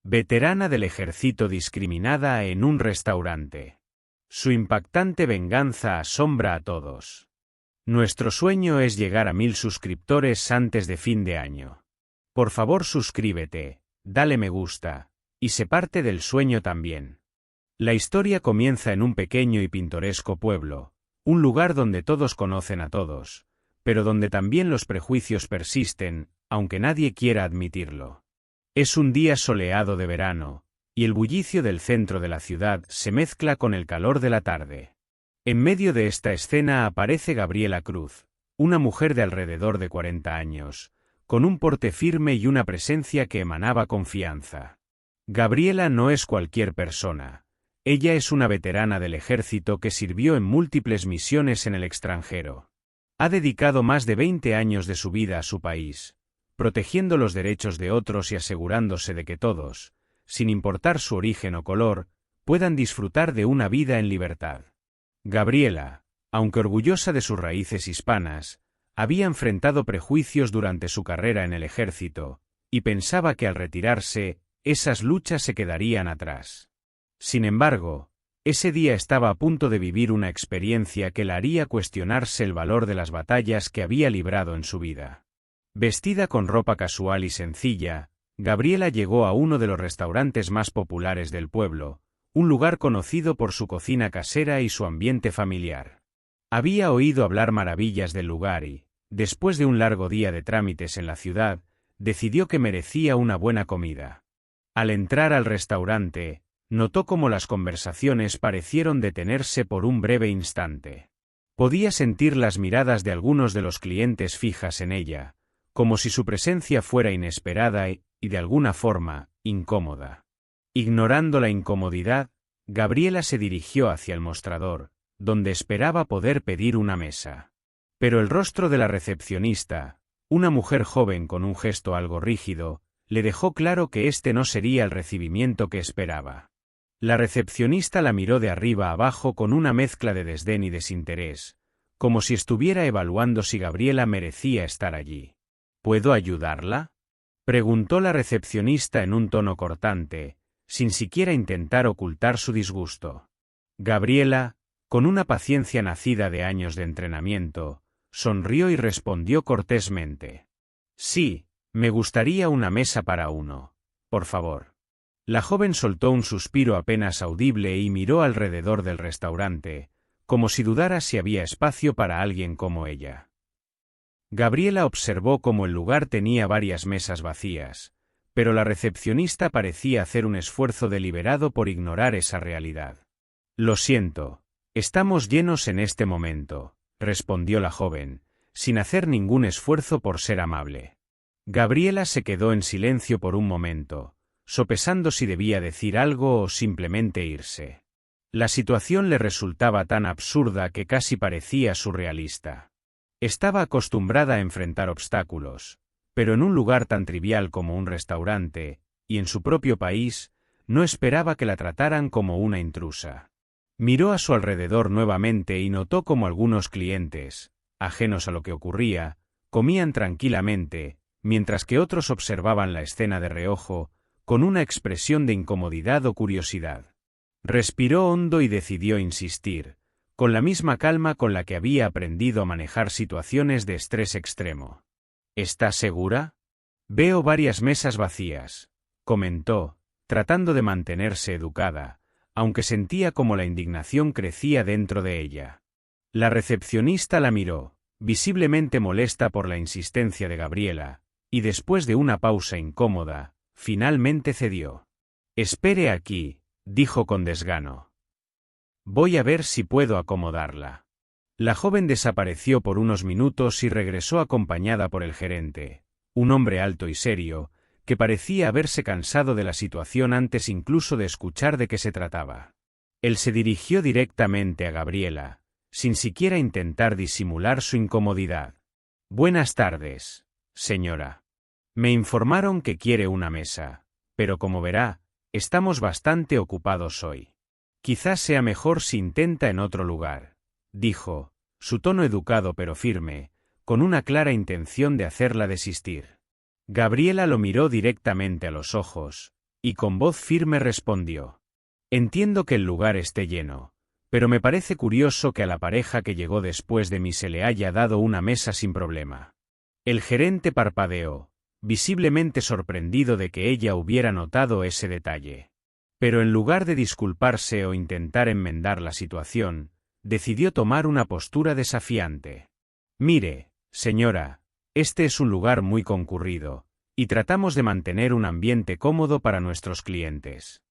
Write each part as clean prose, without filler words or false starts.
Veterana del ejército discriminada en un restaurante. Su impactante venganza asombra a todos. Nuestro sueño es llegar a 1000 suscriptores antes de fin de año. Por favor suscríbete, dale me gusta, y sé parte del sueño también. La historia comienza en un pequeño y pintoresco pueblo, un lugar donde todos conocen a todos, pero donde también los prejuicios persisten, aunque nadie quiera admitirlo. Es un día soleado de verano, y el bullicio del centro de la ciudad se mezcla con el calor de la tarde. En medio de esta escena aparece Gabriela Cruz, una mujer de alrededor de 40 años, con un porte firme y una presencia que emanaba confianza. Gabriela no es cualquier persona. Ella es una veterana del ejército que sirvió en múltiples misiones en el extranjero. Ha dedicado más de 20 años de su vida a su país, protegiendo los derechos de otros y asegurándose de que todos, sin importar su origen o color, puedan disfrutar de una vida en libertad. Gabriela, aunque orgullosa de sus raíces hispanas, había enfrentado prejuicios durante su carrera en el ejército, y pensaba que al retirarse, esas luchas se quedarían atrás. Sin embargo, ese día estaba a punto de vivir una experiencia que la haría cuestionarse el valor de las batallas que había librado en su vida. Vestida con ropa casual y sencilla, Gabriela llegó a uno de los restaurantes más populares del pueblo, un lugar conocido por su cocina casera y su ambiente familiar. Había oído hablar maravillas del lugar y, después de un largo día de trámites en la ciudad, decidió que merecía una buena comida. Al entrar al restaurante, notó cómo las conversaciones parecieron detenerse por un breve instante. Podía sentir las miradas de algunos de los clientes fijas en ella, como si su presencia fuera inesperada y, de alguna forma, incómoda. Ignorando la incomodidad, Gabriela se dirigió hacia el mostrador, donde esperaba poder pedir una mesa. Pero el rostro de la recepcionista, una mujer joven con un gesto algo rígido, le dejó claro que este no sería el recibimiento que esperaba. La recepcionista la miró de arriba a abajo con una mezcla de desdén y desinterés, como si estuviera evaluando si Gabriela merecía estar allí. ¿Puedo ayudarla?, preguntó la recepcionista en un tono cortante, sin siquiera intentar ocultar su disgusto. Gabriela, con una paciencia nacida de años de entrenamiento, sonrió y respondió cortésmente. Sí, me gustaría una mesa para uno, por favor. La joven soltó un suspiro apenas audible y miró alrededor del restaurante, como si dudara si había espacio para alguien como ella. Gabriela observó cómo el lugar tenía varias mesas vacías, pero la recepcionista parecía hacer un esfuerzo deliberado por ignorar esa realidad. Lo siento, estamos llenos en este momento, respondió la joven, sin hacer ningún esfuerzo por ser amable. Gabriela se quedó en silencio por un momento, sopesando si debía decir algo o simplemente irse. La situación le resultaba tan absurda que casi parecía surrealista. Estaba acostumbrada a enfrentar obstáculos, pero en un lugar tan trivial como un restaurante, y en su propio país, no esperaba que la trataran como una intrusa. Miró a su alrededor nuevamente y notó cómo algunos clientes, ajenos a lo que ocurría, comían tranquilamente, mientras que otros observaban la escena de reojo, con una expresión de incomodidad o curiosidad. Respiró hondo y decidió insistir, con la misma calma con la que había aprendido a manejar situaciones de estrés extremo. ¿Está segura? Veo varias mesas vacías, comentó, tratando de mantenerse educada, aunque sentía como la indignación crecía dentro de ella. La recepcionista la miró, visiblemente molesta por la insistencia de Gabriela, y después de una pausa incómoda, finalmente cedió. Espere aquí, dijo con desgano. Voy a ver si puedo acomodarla. La joven desapareció por unos minutos y regresó acompañada por el gerente, un hombre alto y serio, que parecía haberse cansado de la situación antes incluso de escuchar de qué se trataba. Él se dirigió directamente a Gabriela, sin siquiera intentar disimular su incomodidad. Buenas tardes, señora. Me informaron que quiere una mesa, pero como verá, estamos bastante ocupados hoy. Quizás sea mejor si intenta en otro lugar, dijo, su tono educado pero firme, con una clara intención de hacerla desistir. Gabriela lo miró directamente a los ojos, y con voz firme respondió: «Entiendo que el lugar esté lleno, pero me parece curioso que a la pareja que llegó después de mí se le haya dado una mesa sin problema». El gerente parpadeó, visiblemente sorprendido de que ella hubiera notado ese detalle. Pero en lugar de disculparse o intentar enmendar la situación, decidió tomar una postura desafiante. «Mire, señora, este es un lugar muy concurrido, y tratamos de mantener un ambiente cómodo para nuestros clientes.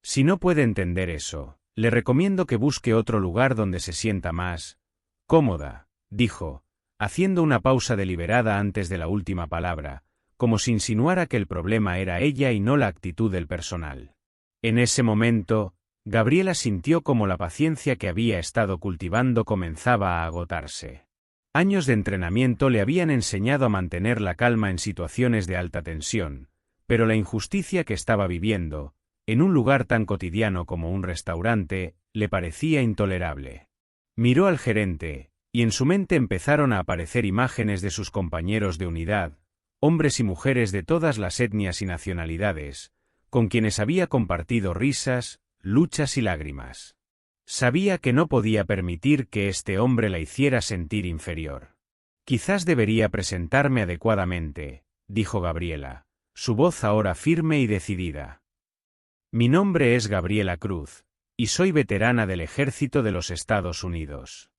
Si no puede entender eso, le recomiendo que busque otro lugar donde se sienta más cómoda», dijo, haciendo una pausa deliberada antes de la última palabra, como si insinuara que el problema era ella y no la actitud del personal. En ese momento, Gabriela sintió como la paciencia que había estado cultivando comenzaba a agotarse. Años de entrenamiento le habían enseñado a mantener la calma en situaciones de alta tensión, pero la injusticia que estaba viviendo, en un lugar tan cotidiano como un restaurante, le parecía intolerable. Miró al gerente, y en su mente empezaron a aparecer imágenes de sus compañeros de unidad, hombres y mujeres de todas las etnias y nacionalidades, con quienes había compartido risas, luchas y lágrimas. Sabía que no podía permitir que este hombre la hiciera sentir inferior. «Quizás debería presentarme adecuadamente», dijo Gabriela, su voz ahora firme y decidida. «Mi nombre es Gabriela Cruz, y soy veterana del Ejército de los Estados Unidos.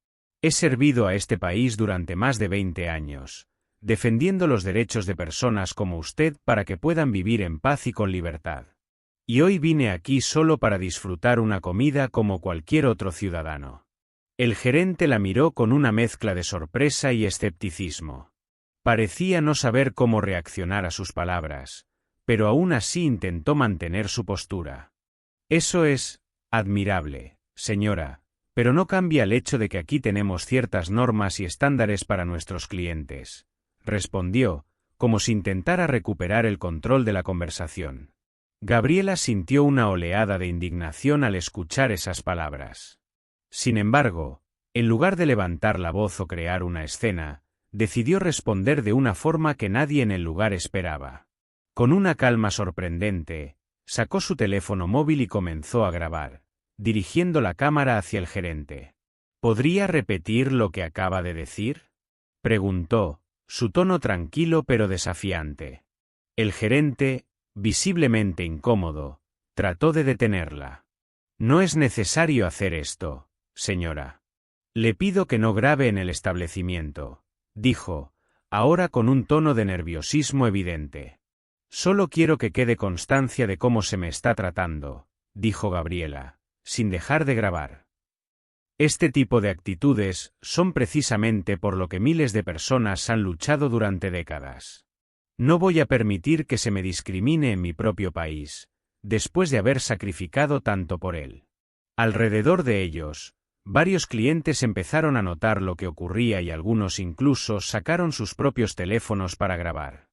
He servido a este país durante más de 20 años, defendiendo los derechos de personas como usted para que puedan vivir en paz y con libertad. Y hoy vine aquí solo para disfrutar una comida como cualquier otro ciudadano». El gerente la miró con una mezcla de sorpresa y escepticismo. Parecía no saber cómo reaccionar a sus palabras, pero aún así intentó mantener su postura. «Eso es admirable, señora, pero no cambia el hecho de que aquí tenemos ciertas normas y estándares para nuestros clientes», respondió, como si intentara recuperar el control de la conversación. Gabriela sintió una oleada de indignación al escuchar esas palabras. Sin embargo, en lugar de levantar la voz o crear una escena, decidió responder de una forma que nadie en el lugar esperaba. Con una calma sorprendente, sacó su teléfono móvil y comenzó a grabar, dirigiendo la cámara hacia el gerente. «¿Podría repetir lo que acaba de decir?», preguntó, su tono tranquilo pero desafiante. El gerente, visiblemente incómodo, trató de detenerla. «No es necesario hacer esto, señora. Le pido que no grabe en el establecimiento», dijo, ahora con un tono de nerviosismo evidente. «Solo quiero que quede constancia de cómo se me está tratando», dijo Gabriela, sin dejar de grabar. «Este tipo de actitudes son precisamente por lo que miles de personas han luchado durante décadas. No voy a permitir que se me discrimine en mi propio país, después de haber sacrificado tanto por él». Alrededor de ellos, varios clientes empezaron a notar lo que ocurría y algunos incluso sacaron sus propios teléfonos para grabar.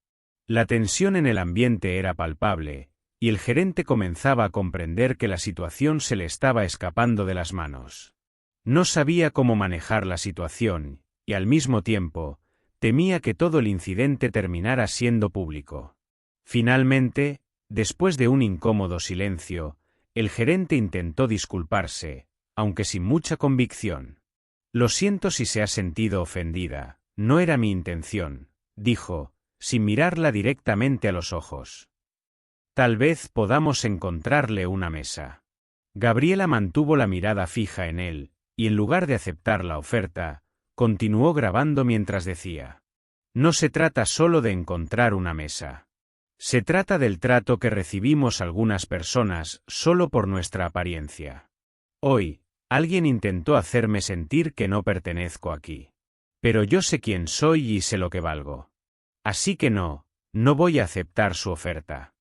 La tensión en el ambiente era palpable, y el gerente comenzaba a comprender que la situación se le estaba escapando de las manos. No sabía cómo manejar la situación, y al mismo tiempo, temía que todo el incidente terminara siendo público. Finalmente, después de un incómodo silencio, el gerente intentó disculparse, aunque sin mucha convicción. «Lo siento si se ha sentido ofendida, no era mi intención», dijo, sin mirarla directamente a los ojos. «Tal vez podamos encontrarle una mesa». Gabriela mantuvo la mirada fija en él, y en lugar de aceptar la oferta, continuó grabando mientras decía: «No se trata solo de encontrar una mesa. Se trata del trato que recibimos algunas personas solo por nuestra apariencia. Hoy, alguien intentó hacerme sentir que no pertenezco aquí. Pero yo sé quién soy y sé lo que valgo. Así que no voy a aceptar su oferta.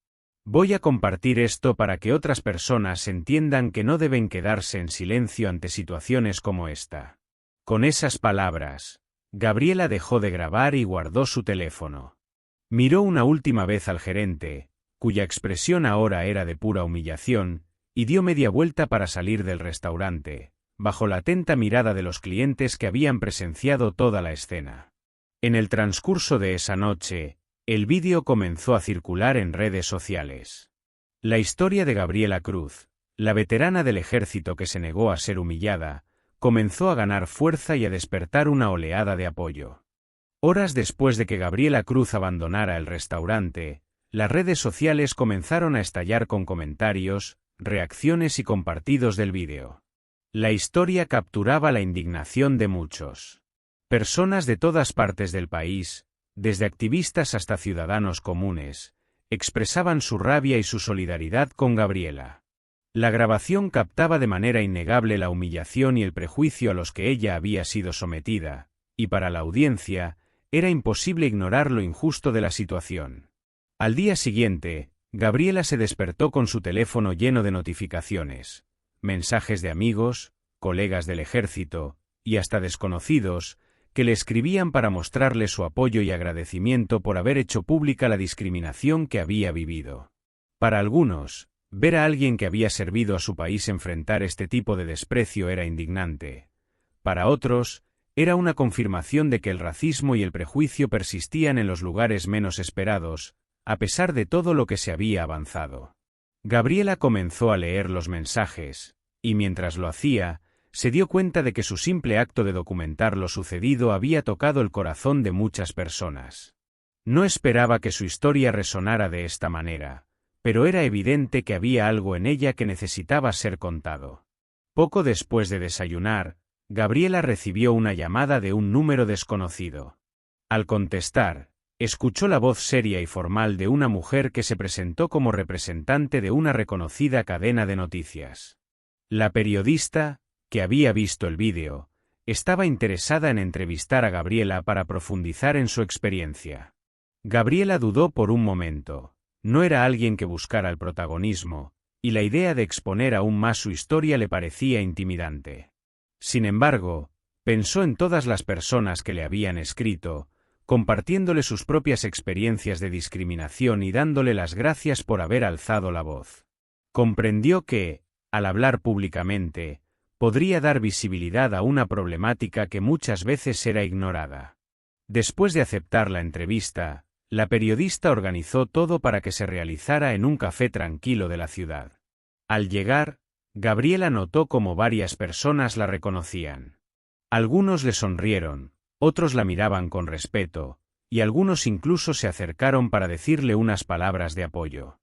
Voy a compartir esto para que otras personas entiendan que no deben quedarse en silencio ante situaciones como esta». Con esas palabras, Gabriela dejó de grabar y guardó su teléfono. Miró una última vez al gerente, cuya expresión ahora era de pura humillación, y dio media vuelta para salir del restaurante, bajo la atenta mirada de los clientes que habían presenciado toda la escena. En el transcurso de esa noche, el vídeo comenzó a circular en redes sociales. La historia de Gabriela Cruz, la veterana del ejército que se negó a ser humillada, comenzó a ganar fuerza y a despertar una oleada de apoyo. Horas después de que Gabriela Cruz abandonara el restaurante, las redes sociales comenzaron a estallar con comentarios, reacciones y compartidos del vídeo. La historia capturaba la indignación de muchos. Personas de todas partes del país, desde activistas hasta ciudadanos comunes, expresaban su rabia y su solidaridad con Gabriela. La grabación captaba de manera innegable la humillación y el prejuicio a los que ella había sido sometida, y para la audiencia, era imposible ignorar lo injusto de la situación. Al día siguiente, Gabriela se despertó con su teléfono lleno de notificaciones, mensajes de amigos, colegas del ejército, y hasta desconocidos, que le escribían para mostrarle su apoyo y agradecimiento por haber hecho pública la discriminación que había vivido. Para algunos, ver a alguien que había servido a su país enfrentar este tipo de desprecio era indignante. Para otros, era una confirmación de que el racismo y el prejuicio persistían en los lugares menos esperados, a pesar de todo lo que se había avanzado. Gabriela comenzó a leer los mensajes, y mientras lo hacía, se dio cuenta de que su simple acto de documentar lo sucedido había tocado el corazón de muchas personas. No esperaba que su historia resonara de esta manera, pero era evidente que había algo en ella que necesitaba ser contado. Poco después de desayunar, Gabriela recibió una llamada de un número desconocido. Al contestar, escuchó la voz seria y formal de una mujer que se presentó como representante de una reconocida cadena de noticias. La periodista, que había visto el vídeo, estaba interesada en entrevistar a Gabriela para profundizar en su experiencia. Gabriela dudó por un momento. No era alguien que buscara el protagonismo, y la idea de exponer aún más su historia le parecía intimidante. Sin embargo, pensó en todas las personas que le habían escrito, compartiéndole sus propias experiencias de discriminación y dándole las gracias por haber alzado la voz. Comprendió que, al hablar públicamente, podría dar visibilidad a una problemática que muchas veces era ignorada. Después de aceptar la entrevista, la periodista organizó todo para que se realizara en un café tranquilo de la ciudad. Al llegar, Gabriela notó cómo varias personas la reconocían. Algunos le sonrieron, otros la miraban con respeto, y algunos incluso se acercaron para decirle unas palabras de apoyo.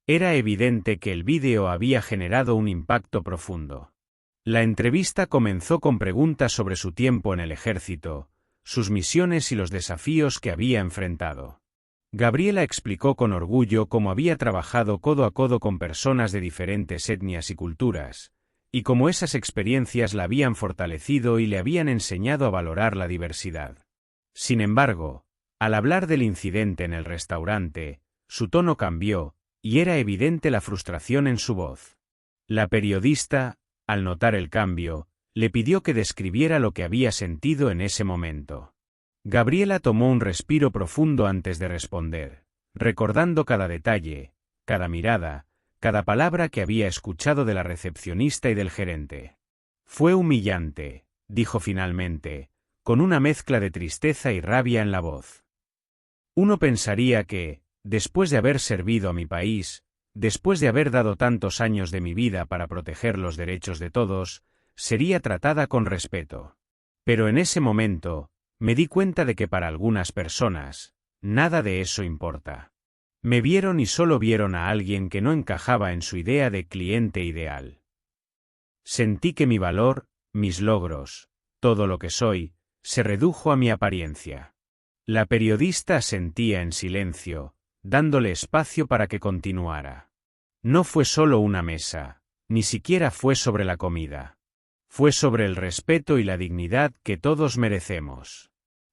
Era evidente que el vídeo había generado un impacto profundo. La entrevista comenzó con preguntas sobre su tiempo en el ejército, sus misiones y los desafíos que había enfrentado. Gabriela explicó con orgullo cómo había trabajado codo a codo con personas de diferentes etnias y culturas, y cómo esas experiencias la habían fortalecido y le habían enseñado a valorar la diversidad. Sin embargo, al hablar del incidente en el restaurante, su tono cambió, y era evidente la frustración en su voz. La periodista, al notar el cambio, le pidió que describiera lo que había sentido en ese momento. Gabriela tomó un respiro profundo antes de responder, recordando cada detalle, cada mirada, cada palabra que había escuchado de la recepcionista y del gerente. Fue humillante, dijo finalmente, con una mezcla de tristeza y rabia en la voz. Uno pensaría que, después de haber servido a mi país, después de haber dado tantos años de mi vida para proteger los derechos de todos, sería tratada con respeto. Pero en ese momento, me di cuenta de que para algunas personas, nada de eso importa. Me vieron y solo vieron a alguien que no encajaba en su idea de cliente ideal. Sentí que mi valor, mis logros, todo lo que soy, se redujo a mi apariencia. La periodista asentía en silencio, dándole espacio para que continuara. No fue solo una mesa, ni siquiera fue sobre la comida. Fue sobre el respeto y la dignidad que todos merecemos.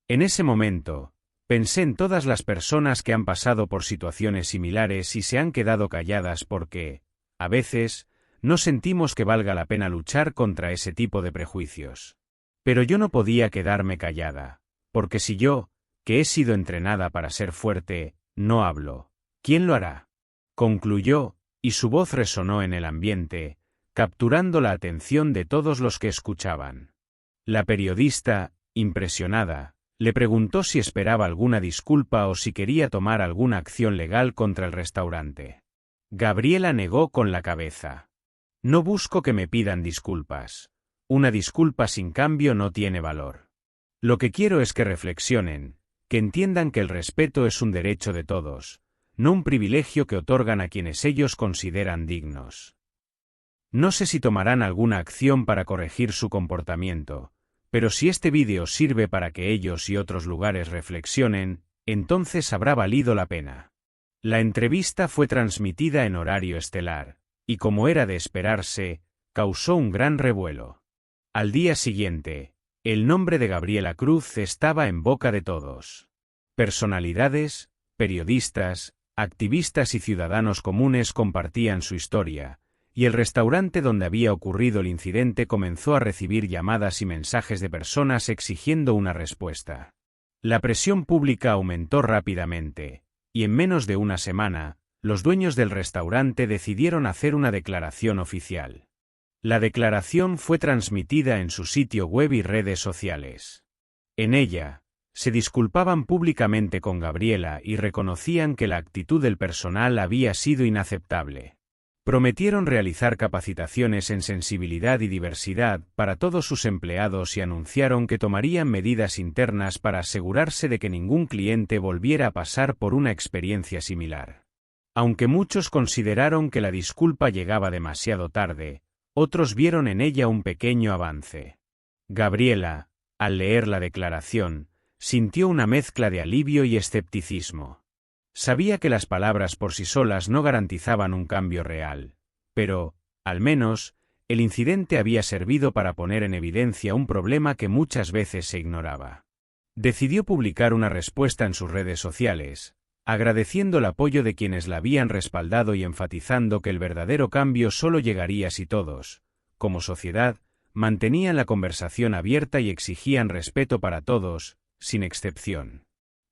En ese momento, pensé en todas las personas que han pasado por situaciones similares y se han quedado calladas porque, a veces, no sentimos que valga la pena luchar contra ese tipo de prejuicios. Pero yo no podía quedarme callada, porque si yo, que he sido entrenada para ser fuerte, no hablo, ¿quién lo hará? Concluyó, y su voz resonó en el ambiente, capturando la atención de todos los que escuchaban. La periodista, impresionada, le preguntó si esperaba alguna disculpa o si quería tomar alguna acción legal contra el restaurante. Gabriela negó con la cabeza. No busco que me pidan disculpas. Una disculpa sin cambio no tiene valor. Lo que quiero es que reflexionen, que entiendan que el respeto es un derecho de todos, no un privilegio que otorgan a quienes ellos consideran dignos. No sé si tomarán alguna acción para corregir su comportamiento, pero si este vídeo sirve para que ellos y otros lugares reflexionen, entonces habrá valido la pena. La entrevista fue transmitida en horario estelar, y como era de esperarse, causó un gran revuelo. Al día siguiente, el nombre de Gabriela Cruz estaba en boca de todos. Personalidades, periodistas, activistas y ciudadanos comunes compartían su historia, y el restaurante donde había ocurrido el incidente comenzó a recibir llamadas y mensajes de personas exigiendo una respuesta. La presión pública aumentó rápidamente, y en menos de una semana, los dueños del restaurante decidieron hacer una declaración oficial. La declaración fue transmitida en su sitio web y redes sociales. En ella, se disculpaban públicamente con Gabriela y reconocían que la actitud del personal había sido inaceptable. Prometieron realizar capacitaciones en sensibilidad y diversidad para todos sus empleados y anunciaron que tomarían medidas internas para asegurarse de que ningún cliente volviera a pasar por una experiencia similar. Aunque muchos consideraron que la disculpa llegaba demasiado tarde, otros vieron en ella un pequeño avance. Gabriela, al leer la declaración, sintió una mezcla de alivio y escepticismo. Sabía que las palabras por sí solas no garantizaban un cambio real, pero, al menos, el incidente había servido para poner en evidencia un problema que muchas veces se ignoraba. Decidió publicar una respuesta en sus redes sociales, agradeciendo el apoyo de quienes la habían respaldado y enfatizando que el verdadero cambio solo llegaría si todos, como sociedad, mantenían la conversación abierta y exigían respeto para todos, sin excepción.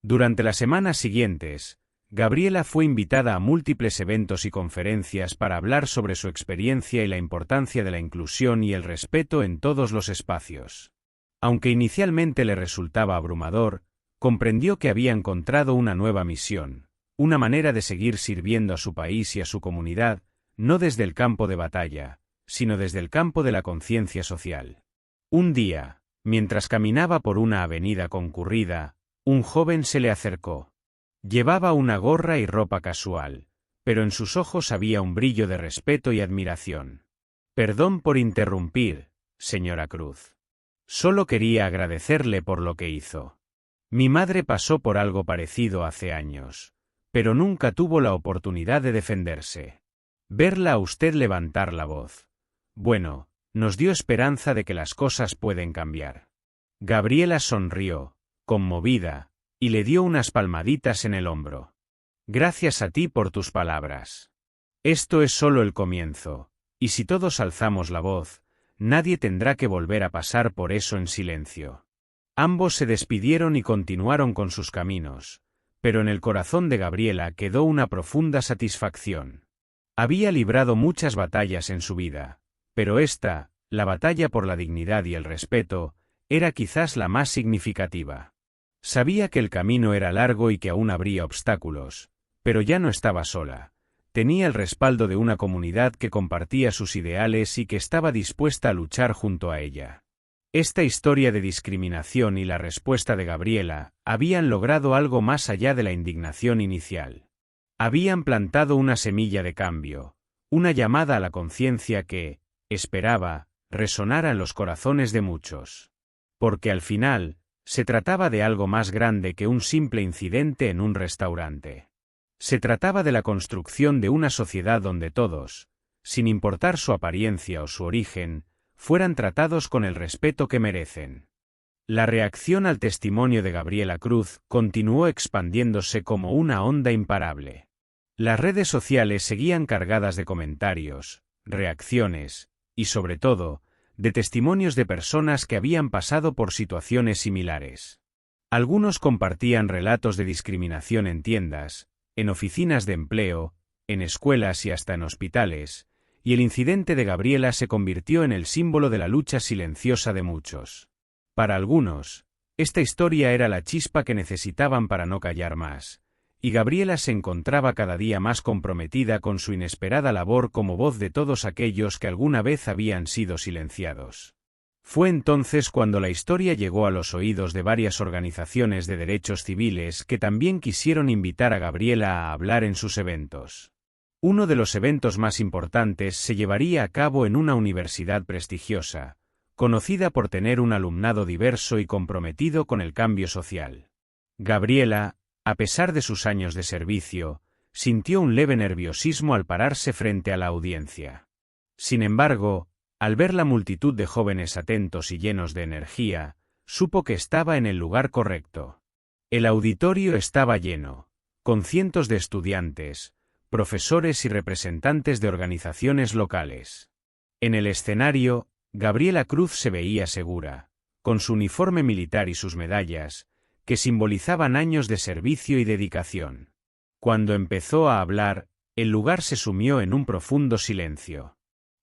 Durante las semanas siguientes, Gabriela fue invitada a múltiples eventos y conferencias para hablar sobre su experiencia y la importancia de la inclusión y el respeto en todos los espacios. Aunque inicialmente le resultaba abrumador, comprendió que había encontrado una nueva misión, una manera de seguir sirviendo a su país y a su comunidad, no desde el campo de batalla, sino desde el campo de la conciencia social. Un día, mientras caminaba por una avenida concurrida, un joven se le acercó. Llevaba una gorra y ropa casual, pero en sus ojos había un brillo de respeto y admiración. Perdón por interrumpir, señora Cruz. Solo quería agradecerle por lo que hizo. Mi madre pasó por algo parecido hace años, pero nunca tuvo la oportunidad de defenderse. Verla a usted levantar la voz, bueno, nos dio esperanza de que las cosas pueden cambiar. Gabriela sonrió, conmovida, y le dio unas palmaditas en el hombro. Gracias a ti por tus palabras. Esto es solo el comienzo, y si todos alzamos la voz, nadie tendrá que volver a pasar por eso en silencio. Ambos se despidieron y continuaron con sus caminos, pero en el corazón de Gabriela quedó una profunda satisfacción. Había librado muchas batallas en su vida, pero esta, la batalla por la dignidad y el respeto, era quizás la más significativa. Sabía que el camino era largo y que aún habría obstáculos, pero ya no estaba sola. Tenía el respaldo de una comunidad que compartía sus ideales y que estaba dispuesta a luchar junto a ella. Esta historia de discriminación y la respuesta de Gabriela habían logrado algo más allá de la indignación inicial. Habían plantado una semilla de cambio, una llamada a la conciencia que, esperaba, resonara en los corazones de muchos. Porque al final, se trataba de algo más grande que un simple incidente en un restaurante. Se trataba de la construcción de una sociedad donde todos, sin importar su apariencia o su origen, fueran tratados con el respeto que merecen. La reacción al testimonio de Gabriela Cruz continuó expandiéndose como una onda imparable. Las redes sociales seguían cargadas de comentarios, reacciones, y sobre todo, de testimonios de personas que habían pasado por situaciones similares. Algunos compartían relatos de discriminación en tiendas, en oficinas de empleo, en escuelas y hasta en hospitales, y el incidente de Gabriela se convirtió en el símbolo de la lucha silenciosa de muchos. Para algunos, esta historia era la chispa que necesitaban para no callar más, y Gabriela se encontraba cada día más comprometida con su inesperada labor como voz de todos aquellos que alguna vez habían sido silenciados. Fue entonces cuando la historia llegó a los oídos de varias organizaciones de derechos civiles que también quisieron invitar a Gabriela a hablar en sus eventos. Uno de los eventos más importantes se llevaría a cabo en una universidad prestigiosa, conocida por tener un alumnado diverso y comprometido con el cambio social. Gabriela, a pesar de sus años de servicio, sintió un leve nerviosismo al pararse frente a la audiencia. Sin embargo, al ver la multitud de jóvenes atentos y llenos de energía, supo que estaba en el lugar correcto. El auditorio estaba lleno, con cientos de estudiantes, profesores y representantes de organizaciones locales. En el escenario, Gabriela Cruz se veía segura, con su uniforme militar y sus medallas, que simbolizaban años de servicio y dedicación. Cuando empezó a hablar, el lugar se sumió en un profundo silencio.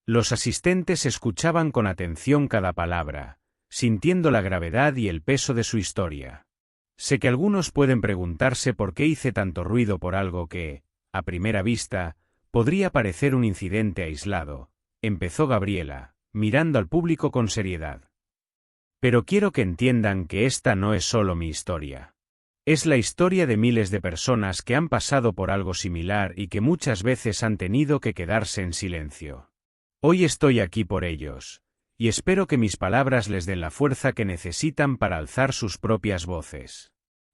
Los asistentes escuchaban con atención cada palabra, sintiendo la gravedad y el peso de su historia. Sé que algunos pueden preguntarse por qué hice tanto ruido por algo que, a primera vista, podría parecer un incidente aislado, empezó Gabriela, mirando al público con seriedad. Pero quiero que entiendan que esta no es solo mi historia. Es la historia de miles de personas que han pasado por algo similar y que muchas veces han tenido que quedarse en silencio. Hoy estoy aquí por ellos, y espero que mis palabras les den la fuerza que necesitan para alzar sus propias voces.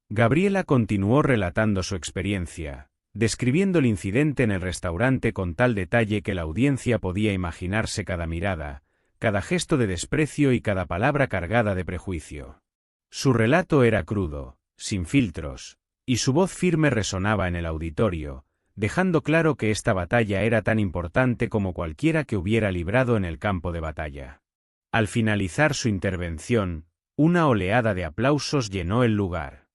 Gabriela continuó relatando su experiencia, describiendo el incidente en el restaurante con tal detalle que la audiencia podía imaginarse cada mirada, cada gesto de desprecio y cada palabra cargada de prejuicio. Su relato era crudo, sin filtros, y su voz firme resonaba en el auditorio, dejando claro que esta batalla era tan importante como cualquiera que hubiera librado en el campo de batalla. Al finalizar su intervención, una oleada de aplausos llenó el lugar.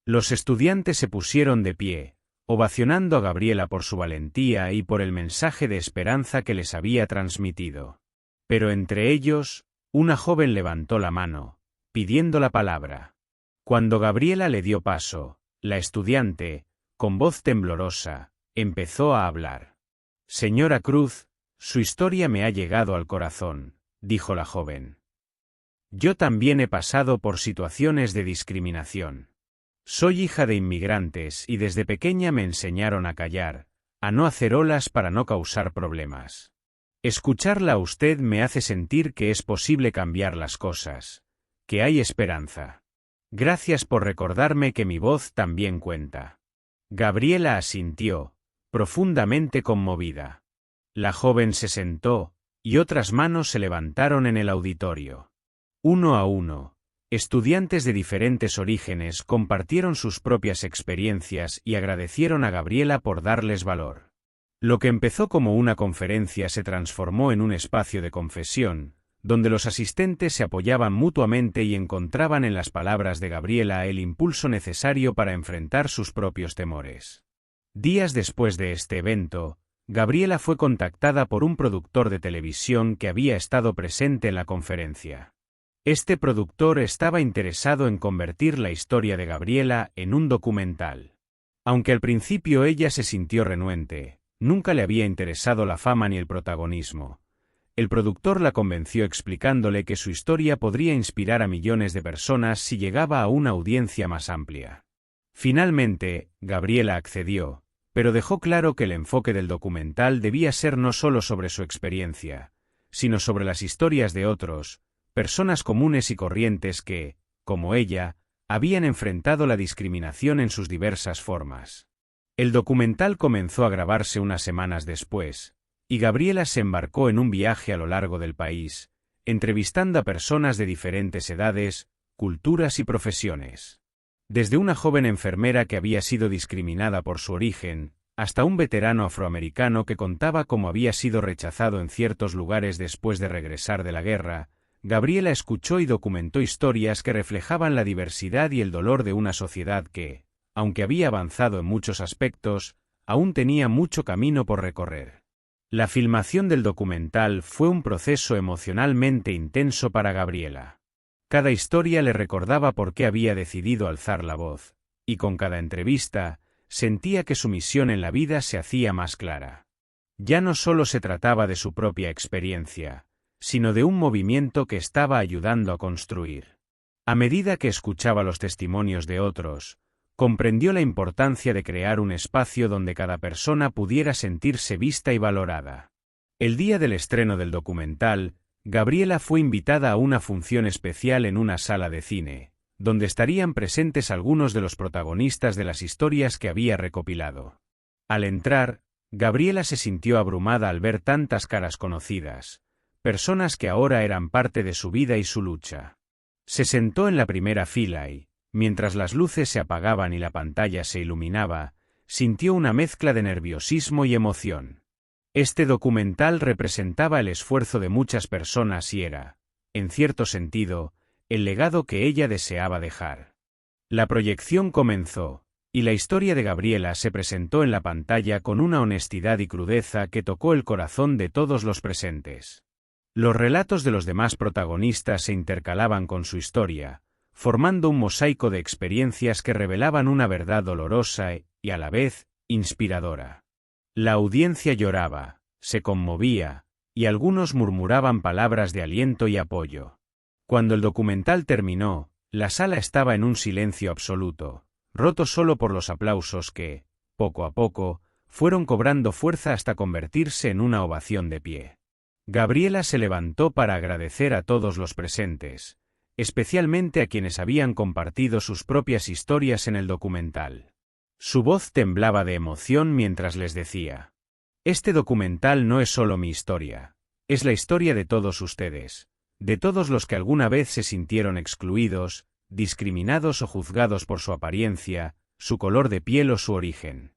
Los estudiantes se pusieron de pie, ovacionando a Gabriela por su valentía y por el mensaje de esperanza que les había transmitido. Pero entre ellos, una joven levantó la mano, pidiendo la palabra. Cuando Gabriela le dio paso, la estudiante, con voz temblorosa, empezó a hablar. Señora Cruz, su historia me ha llegado al corazón, dijo la joven. Yo también he pasado por situaciones de discriminación. Soy hija de inmigrantes y desde pequeña me enseñaron a callar, a no hacer olas para no causar problemas. Escucharla a usted me hace sentir que es posible cambiar las cosas, que hay esperanza. Gracias por recordarme que mi voz también cuenta. Gabriela asintió, profundamente conmovida. La joven se sentó, y otras manos se levantaron en el auditorio. Uno a uno, estudiantes de diferentes orígenes compartieron sus propias experiencias y agradecieron a Gabriela por darles valor. Lo que empezó como una conferencia se transformó en un espacio de confesión, donde los asistentes se apoyaban mutuamente y encontraban en las palabras de Gabriela el impulso necesario para enfrentar sus propios temores. Días después de este evento, Gabriela fue contactada por un productor de televisión que había estado presente en la conferencia. Este productor estaba interesado en convertir la historia de Gabriela en un documental. Aunque al principio ella se sintió renuente, nunca le había interesado la fama ni el protagonismo. El productor la convenció explicándole que su historia podría inspirar a millones de personas si llegaba a una audiencia más amplia. Finalmente, Gabriela accedió, pero dejó claro que el enfoque del documental debía ser no solo sobre su experiencia, sino sobre las historias de otros, personas comunes y corrientes que, como ella, habían enfrentado la discriminación en sus diversas formas. El documental comenzó a grabarse unas semanas después, y Gabriela se embarcó en un viaje a lo largo del país, entrevistando a personas de diferentes edades, culturas y profesiones. Desde una joven enfermera que había sido discriminada por su origen, hasta un veterano afroamericano que contaba cómo había sido rechazado en ciertos lugares después de regresar de la guerra, Gabriela escuchó y documentó historias que reflejaban la diversidad y el dolor de una sociedad que, aunque había avanzado en muchos aspectos, aún tenía mucho camino por recorrer. La filmación del documental fue un proceso emocionalmente intenso para Gabriela. Cada historia le recordaba por qué había decidido alzar la voz, y con cada entrevista, sentía que su misión en la vida se hacía más clara. Ya no solo se trataba de su propia experiencia, sino de un movimiento que estaba ayudando a construir. A medida que escuchaba los testimonios de otros, comprendió la importancia de crear un espacio donde cada persona pudiera sentirse vista y valorada. El día del estreno del documental, Gabriela fue invitada a una función especial en una sala de cine, donde estarían presentes algunos de los protagonistas de las historias que había recopilado. Al entrar, Gabriela se sintió abrumada al ver tantas caras conocidas, personas que ahora eran parte de su vida y su lucha. Se sentó en la primera fila y, mientras las luces se apagaban y la pantalla se iluminaba, sintió una mezcla de nerviosismo y emoción. Este documental representaba el esfuerzo de muchas personas y era, en cierto sentido, el legado que ella deseaba dejar. La proyección comenzó, y la historia de Gabriela se presentó en la pantalla con una honestidad y crudeza que tocó el corazón de todos los presentes. Los relatos de los demás protagonistas se intercalaban con su historia, formando un mosaico de experiencias que revelaban una verdad dolorosa y, a la vez, inspiradora. La audiencia lloraba, se conmovía, y algunos murmuraban palabras de aliento y apoyo. Cuando el documental terminó, la sala estaba en un silencio absoluto, roto solo por los aplausos que, poco a poco, fueron cobrando fuerza hasta convertirse en una ovación de pie. Gabriela se levantó para agradecer a todos los presentes, especialmente a quienes habían compartido sus propias historias en el documental. Su voz temblaba de emoción mientras les decía: «Este documental no es solo mi historia, es la historia de todos ustedes, de todos los que alguna vez se sintieron excluidos, discriminados o juzgados por su apariencia, su color de piel o su origen.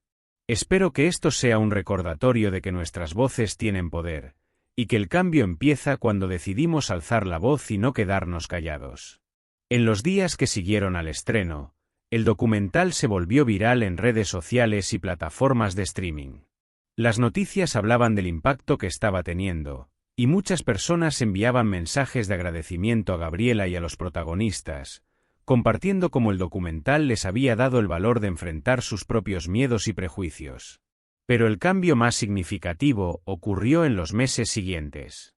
Espero que esto sea un recordatorio de que nuestras voces tienen poder, y que el cambio empieza cuando decidimos alzar la voz y no quedarnos callados». En los días que siguieron al estreno, el documental se volvió viral en redes sociales y plataformas de streaming. Las noticias hablaban del impacto que estaba teniendo, y muchas personas enviaban mensajes de agradecimiento a Gabriela y a los protagonistas, compartiendo cómo el documental les había dado el valor de enfrentar sus propios miedos y prejuicios. Pero el cambio más significativo ocurrió en los meses siguientes.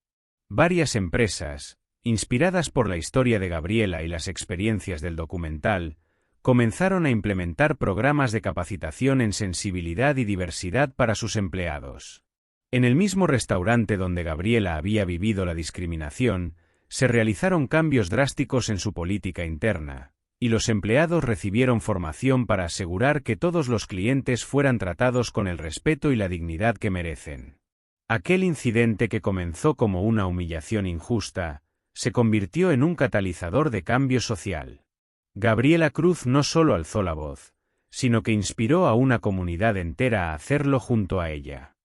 Varias empresas, inspiradas por la historia de Gabriela y las experiencias del documental, comenzaron a implementar programas de capacitación en sensibilidad y diversidad para sus empleados. En el mismo restaurante donde Gabriela había vivido la discriminación, se realizaron cambios drásticos en su política interna, y los empleados recibieron formación para asegurar que todos los clientes fueran tratados con el respeto y la dignidad que merecen. Aquel incidente que comenzó como una humillación injusta, se convirtió en un catalizador de cambio social. Gabriela Cruz no solo alzó la voz, sino que inspiró a una comunidad entera a hacerlo junto a ella.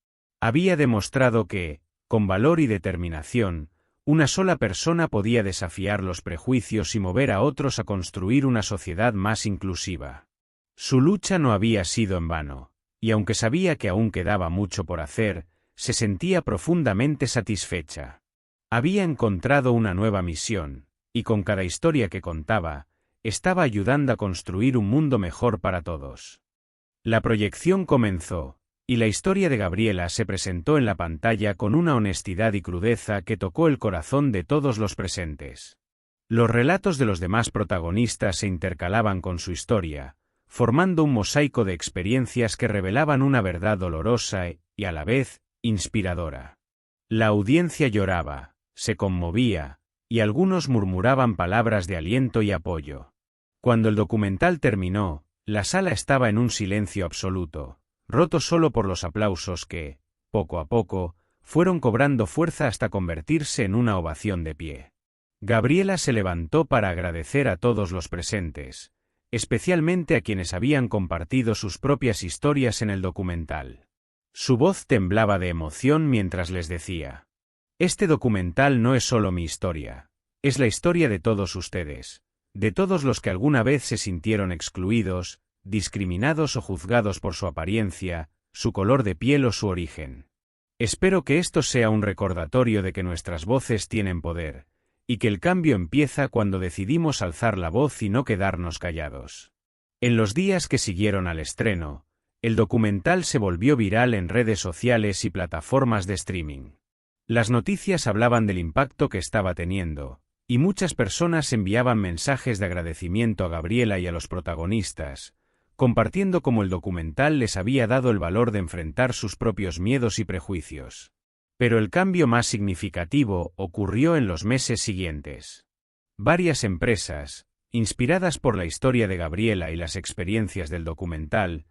Había demostrado que, con valor y determinación, una sola persona podía desafiar los prejuicios y mover a otros a construir una sociedad más inclusiva. Su lucha no había sido en vano, y aunque sabía que aún quedaba mucho por hacer, se sentía profundamente satisfecha. Había encontrado una nueva misión, y con cada historia que contaba, estaba ayudando a construir un mundo mejor para todos. La proyección comenzó, y la historia de Gabriela se presentó en la pantalla con una honestidad y crudeza que tocó el corazón de todos los presentes. Los relatos de los demás protagonistas se intercalaban con su historia, formando un mosaico de experiencias que revelaban una verdad dolorosa y, a la vez, inspiradora. La audiencia lloraba, se conmovía, y algunos murmuraban palabras de aliento y apoyo. Cuando el documental terminó, la sala estaba en un silencio absoluto, roto solo por los aplausos que, poco a poco, fueron cobrando fuerza hasta convertirse en una ovación de pie. Gabriela se levantó para agradecer a todos los presentes, especialmente a quienes habían compartido sus propias historias en el documental. Su voz temblaba de emoción mientras les decía: «Este documental no es solo mi historia, es la historia de todos ustedes, de todos los que alguna vez se sintieron excluidos, discriminados o juzgados por su apariencia, su color de piel o su origen. Espero que esto sea un recordatorio de que nuestras voces tienen poder, y que el cambio empieza cuando decidimos alzar la voz y no quedarnos callados». En los días que siguieron al estreno, El documental se volvió viral en redes sociales y plataformas de streaming. Las noticias hablaban del impacto que estaba teniendo, y muchas personas enviaban mensajes de agradecimiento a Gabriela y a los protagonistas, compartiendo cómo el documental les había dado el valor de enfrentar sus propios miedos y prejuicios. Pero el cambio más significativo ocurrió en los meses siguientes. Varias empresas, inspiradas por la historia de Gabriela y las experiencias del documental,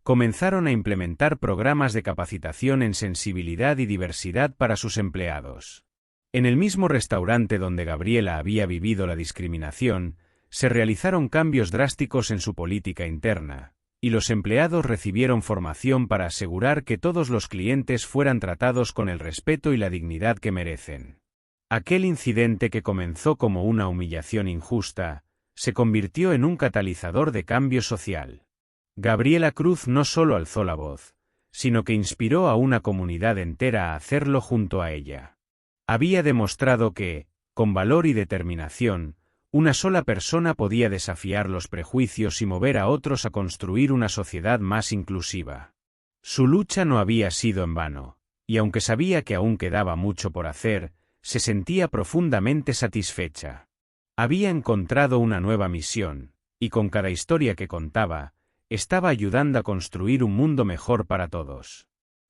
comenzaron a implementar programas de capacitación en sensibilidad y diversidad para sus empleados. En el mismo restaurante donde Gabriela había vivido la discriminación, se realizaron cambios drásticos en su política interna, y los empleados recibieron formación para asegurar que todos los clientes fueran tratados con el respeto y la dignidad que merecen. Aquel incidente que comenzó como una humillación injusta, se convirtió en un catalizador de cambio social. Gabriela Cruz no solo alzó la voz, sino que inspiró a una comunidad entera a hacerlo junto a ella. Había demostrado que, con valor y determinación, una sola persona podía desafiar los prejuicios y mover a otros a construir una sociedad más inclusiva. Su lucha no había sido en vano, y aunque sabía que aún quedaba mucho por hacer, se sentía profundamente satisfecha. Había encontrado una nueva misión, y con cada historia que contaba, estaba ayudando a construir un mundo mejor para todos.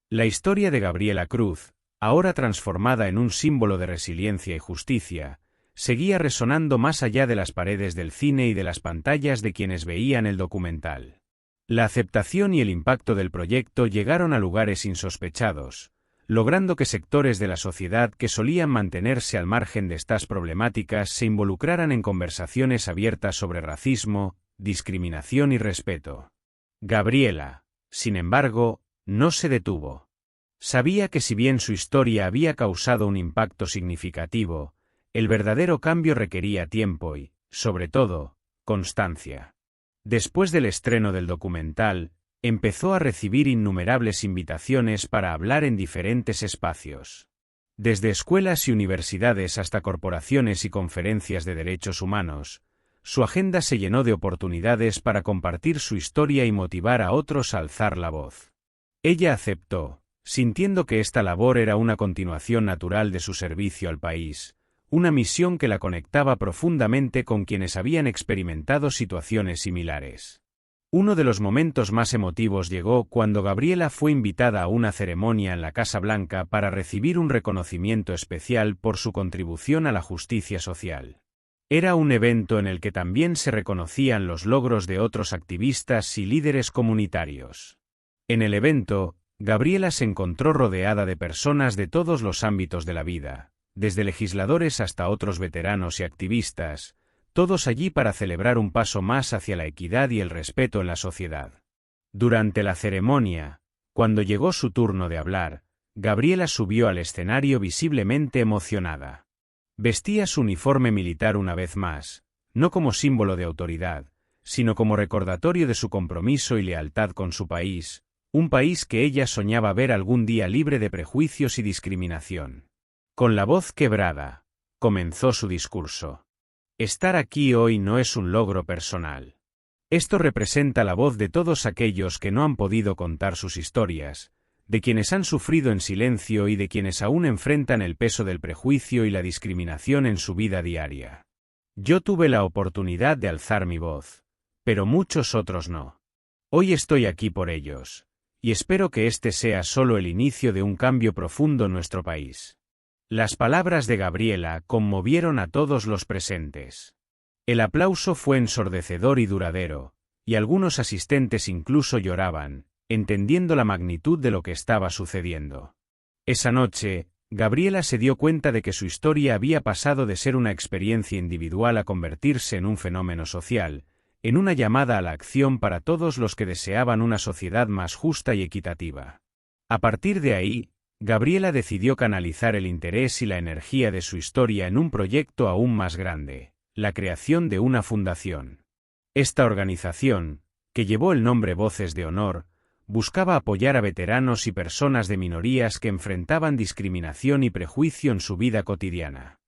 La historia de Gabriela Cruz, ahora transformada en un símbolo de resiliencia y justicia, seguía resonando más allá de las paredes del cine y de las pantallas de quienes veían el documental. La aceptación y el impacto del proyecto llegaron a lugares insospechados, logrando que sectores de la sociedad que solían mantenerse al margen de estas problemáticas se involucraran en conversaciones abiertas sobre racismo, discriminación y respeto. Gabriela, sin embargo, no se detuvo. Sabía que si bien su historia había causado un impacto significativo, el verdadero cambio requería tiempo y, sobre todo, constancia. Después del estreno del documental, empezó a recibir innumerables invitaciones para hablar en diferentes espacios. Desde escuelas y universidades hasta corporaciones y conferencias de derechos humanos, su agenda se llenó de oportunidades para compartir su historia y motivar a otros a alzar la voz. Ella aceptó, sintiendo que esta labor era una continuación natural de su servicio al país, una misión que la conectaba profundamente con quienes habían experimentado situaciones similares. Uno de los momentos más emotivos llegó cuando Gabriela fue invitada a una ceremonia en la Casa Blanca para recibir un reconocimiento especial por su contribución a la justicia social. Era un evento en el que también se reconocían los logros de otros activistas y líderes comunitarios. En el evento, Gabriela se encontró rodeada de personas de todos los ámbitos de la vida, desde legisladores hasta otros veteranos y activistas, todos allí para celebrar un paso más hacia la equidad y el respeto en la sociedad. Durante la ceremonia, cuando llegó su turno de hablar, Gabriela subió al escenario visiblemente emocionada. Vestía su uniforme militar una vez más, no como símbolo de autoridad, sino como recordatorio de su compromiso y lealtad con su país, un país que ella soñaba ver algún día libre de prejuicios y discriminación. Con la voz quebrada, comenzó su discurso. Estar aquí hoy no es un logro personal. Esto representa la voz de todos aquellos que no han podido contar sus historias, de quienes han sufrido en silencio y de quienes aún enfrentan el peso del prejuicio y la discriminación en su vida diaria. Yo tuve la oportunidad de alzar mi voz, pero muchos otros no. Hoy estoy aquí por ellos, y espero que este sea solo el inicio de un cambio profundo en nuestro país. Las palabras de Gabriela conmovieron a todos los presentes. El aplauso fue ensordecedor y duradero, y algunos asistentes incluso lloraban, entendiendo la magnitud de lo que estaba sucediendo. Esa noche, Gabriela se dio cuenta de que su historia había pasado de ser una experiencia individual a convertirse en un fenómeno social, en una llamada a la acción para todos los que deseaban una sociedad más justa y equitativa. A partir de ahí, Gabriela decidió canalizar el interés y la energía de su historia en un proyecto aún más grande, la creación de una fundación. Esta organización, que llevó el nombre Voces de Honor, buscaba apoyar a veteranos y personas de minorías que enfrentaban discriminación y prejuicio en su vida cotidiana.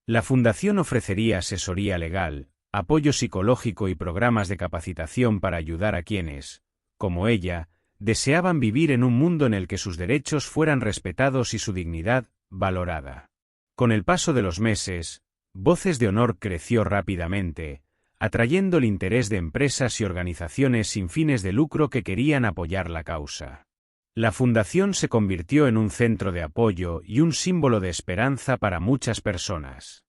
La fundación ofrecería asesoría legal, apoyo psicológico y programas de capacitación para ayudar a quienes, como ella, deseaban vivir en un mundo en el que sus derechos fueran respetados y su dignidad valorada. Con el paso de los meses, Voces de Honor creció rápidamente, atrayendo el interés de empresas y organizaciones sin fines de lucro que querían apoyar la causa. La fundación se convirtió en un centro de apoyo y un símbolo de esperanza para muchas personas.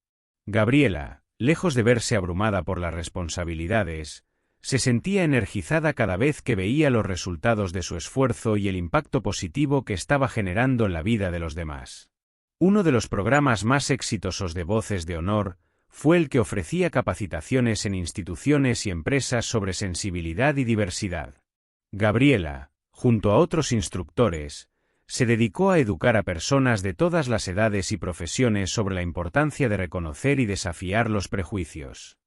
Gabriela, lejos de verse abrumada por las responsabilidades, se sentía energizada cada vez que veía los resultados de su esfuerzo y el impacto positivo que estaba generando en la vida de los demás. Uno de los programas más exitosos de Voces de Honor fue el que ofrecía capacitaciones en instituciones y empresas sobre sensibilidad y diversidad. Gabriela, junto a otros instructores, se dedicó a educar a personas de todas las edades y profesiones sobre la importancia de reconocer y desafiar los prejuicios.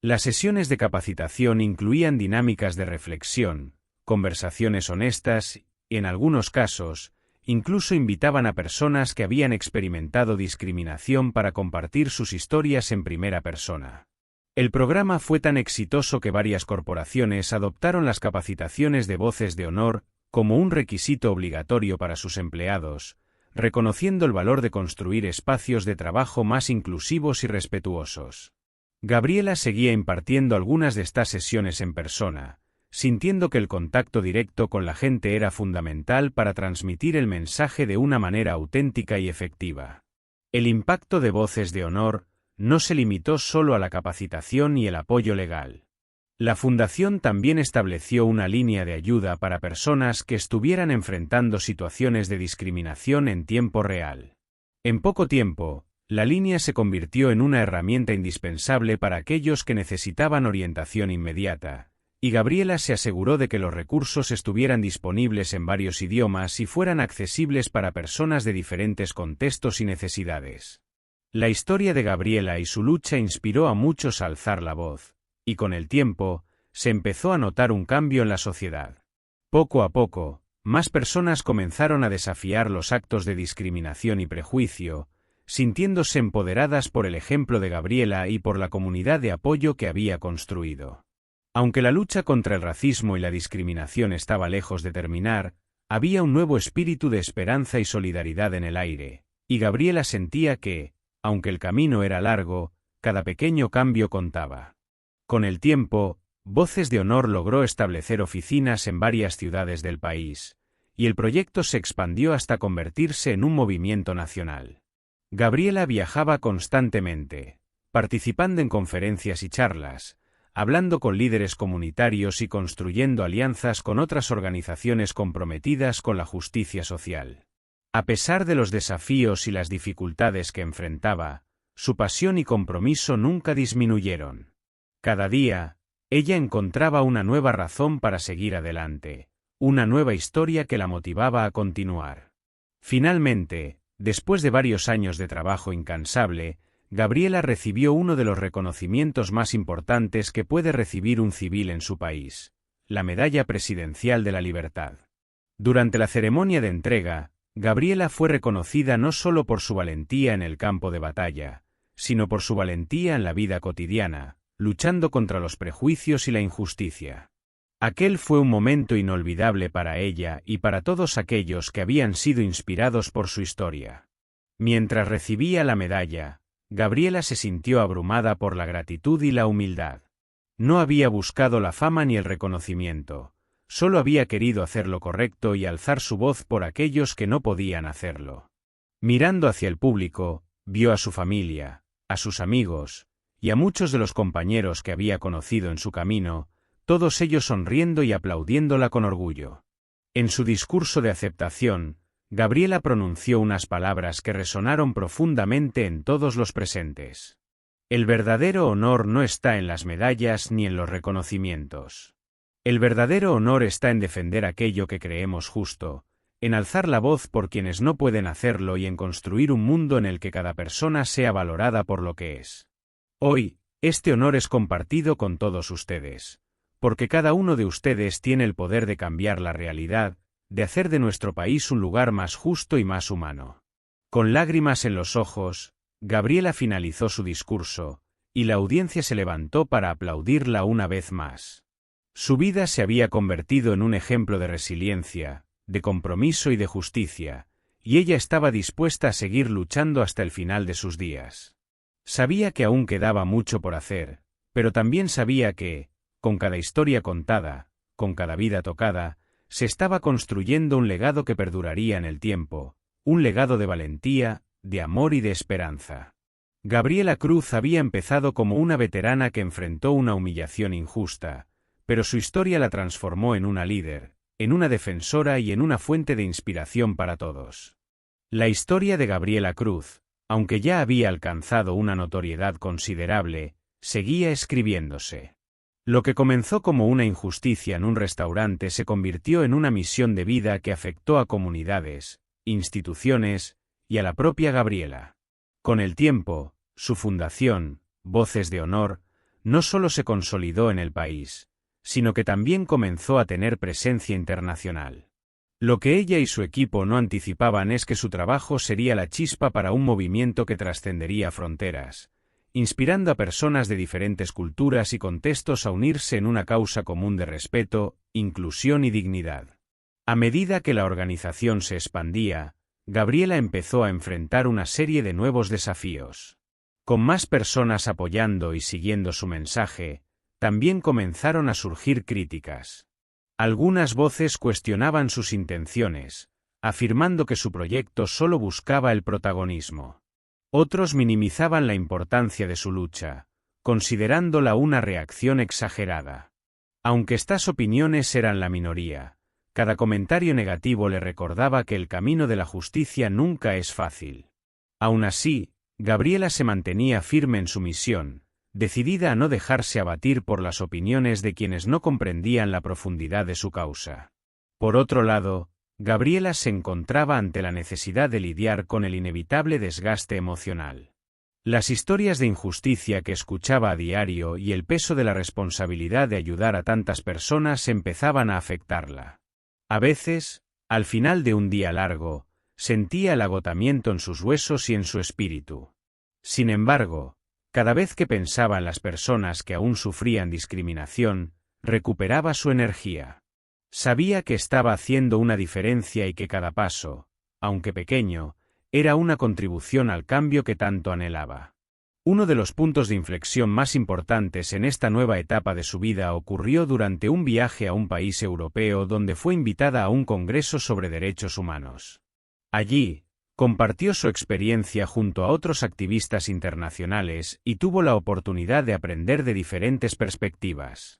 Las sesiones de capacitación incluían dinámicas de reflexión, conversaciones honestas y, en algunos casos, incluso invitaban a personas que habían experimentado discriminación para compartir sus historias en primera persona. El programa fue tan exitoso que varias corporaciones adoptaron las capacitaciones de Voces de Honor como un requisito obligatorio para sus empleados, reconociendo el valor de construir espacios de trabajo más inclusivos y respetuosos. Gabriela seguía impartiendo algunas de estas sesiones en persona, sintiendo que el contacto directo con la gente era fundamental para transmitir el mensaje de una manera auténtica y efectiva. El impacto de Voces de Honor no se limitó solo a la capacitación y el apoyo legal. La Fundación también estableció una línea de ayuda para personas que estuvieran enfrentando situaciones de discriminación en tiempo real. En poco tiempo, la línea se convirtió en una herramienta indispensable para aquellos que necesitaban orientación inmediata, y Gabriela se aseguró de que los recursos estuvieran disponibles en varios idiomas y fueran accesibles para personas de diferentes contextos y necesidades. La historia de Gabriela y su lucha inspiró a muchos a alzar la voz, y con el tiempo, se empezó a notar un cambio en la sociedad. Poco a poco, más personas comenzaron a desafiar los actos de discriminación y prejuicio, sintiéndose empoderadas por el ejemplo de Gabriela y por la comunidad de apoyo que había construido. Aunque la lucha contra el racismo y la discriminación estaba lejos de terminar, había un nuevo espíritu de esperanza y solidaridad en el aire, y Gabriela sentía que, aunque el camino era largo, cada pequeño cambio contaba. Con el tiempo, Voces de Honor logró establecer oficinas en varias ciudades del país, y el proyecto se expandió hasta convertirse en un movimiento nacional. Gabriela viajaba constantemente, participando en conferencias y charlas, hablando con líderes comunitarios y construyendo alianzas con otras organizaciones comprometidas con la justicia social. A pesar de los desafíos y las dificultades que enfrentaba, su pasión y compromiso nunca disminuyeron. Cada día, ella encontraba una nueva razón para seguir adelante, una nueva historia que la motivaba a continuar. Finalmente, después de varios años de trabajo incansable, Gabriela recibió uno de los reconocimientos más importantes que puede recibir un civil en su país, la Medalla Presidencial de la Libertad. Durante la ceremonia de entrega, Gabriela fue reconocida no solo por su valentía en el campo de batalla, sino por su valentía en la vida cotidiana, luchando contra los prejuicios y la injusticia. Aquel fue un momento inolvidable para ella y para todos aquellos que habían sido inspirados por su historia. Mientras recibía la medalla, Gabriela se sintió abrumada por la gratitud y la humildad. No había buscado la fama ni el reconocimiento, solo había querido hacer lo correcto y alzar su voz por aquellos que no podían hacerlo. Mirando hacia el público, vio a su familia, a sus amigos, y a muchos de los compañeros que había conocido en su camino, todos ellos sonriendo y aplaudiéndola con orgullo. En su discurso de aceptación, Gabriela pronunció unas palabras que resonaron profundamente en todos los presentes. El verdadero honor no está en las medallas ni en los reconocimientos. El verdadero honor está en defender aquello que creemos justo, en alzar la voz por quienes no pueden hacerlo y en construir un mundo en el que cada persona sea valorada por lo que es. Hoy, este honor es compartido con todos ustedes, porque cada uno de ustedes tiene el poder de cambiar la realidad, de hacer de nuestro país un lugar más justo y más humano. Con lágrimas en los ojos, Gabriela finalizó su discurso, y la audiencia se levantó para aplaudirla una vez más. Su vida se había convertido en un ejemplo de resiliencia, de compromiso y de justicia, y ella estaba dispuesta a seguir luchando hasta el final de sus días. Sabía que aún quedaba mucho por hacer, pero también sabía que, con cada historia contada, con cada vida tocada, se estaba construyendo un legado que perduraría en el tiempo, un legado de valentía, de amor y de esperanza. Gabriela Cruz había empezado como una veterana que enfrentó una humillación injusta, pero su historia la transformó en una líder, en una defensora y en una fuente de inspiración para todos. La historia de Gabriela Cruz, aunque ya había alcanzado una notoriedad considerable, seguía escribiéndose. Lo que comenzó como una injusticia en un restaurante se convirtió en una misión de vida que afectó a comunidades, instituciones y a la propia Gabriela. Con el tiempo, su fundación, Voces de Honor, no solo se consolidó en el país, sino que también comenzó a tener presencia internacional. Lo que ella y su equipo no anticipaban es que su trabajo sería la chispa para un movimiento que trascendería fronteras, inspirando a personas de diferentes culturas y contextos a unirse en una causa común de respeto, inclusión y dignidad. A medida que la organización se expandía, Gabriela empezó a enfrentar una serie de nuevos desafíos. Con más personas apoyando y siguiendo su mensaje, también comenzaron a surgir críticas. Algunas voces cuestionaban sus intenciones, afirmando que su proyecto solo buscaba el protagonismo. Otros minimizaban la importancia de su lucha, considerándola una reacción exagerada. Aunque estas opiniones eran la minoría, cada comentario negativo le recordaba que el camino de la justicia nunca es fácil. Aún así, Gabriela se mantenía firme en su misión, decidida a no dejarse abatir por las opiniones de quienes no comprendían la profundidad de su causa. Por otro lado, Gabriela se encontraba ante la necesidad de lidiar con el inevitable desgaste emocional. Las historias de injusticia que escuchaba a diario y el peso de la responsabilidad de ayudar a tantas personas empezaban a afectarla. A veces, al final de un día largo, sentía el agotamiento en sus huesos y en su espíritu. Sin embargo, cada vez que pensaba en las personas que aún sufrían discriminación, recuperaba su energía. Sabía que estaba haciendo una diferencia y que cada paso, aunque pequeño, era una contribución al cambio que tanto anhelaba. Uno de los puntos de inflexión más importantes en esta nueva etapa de su vida ocurrió durante un viaje a un país europeo donde fue invitada a un congreso sobre derechos humanos. Allí, compartió su experiencia junto a otros activistas internacionales y tuvo la oportunidad de aprender de diferentes perspectivas.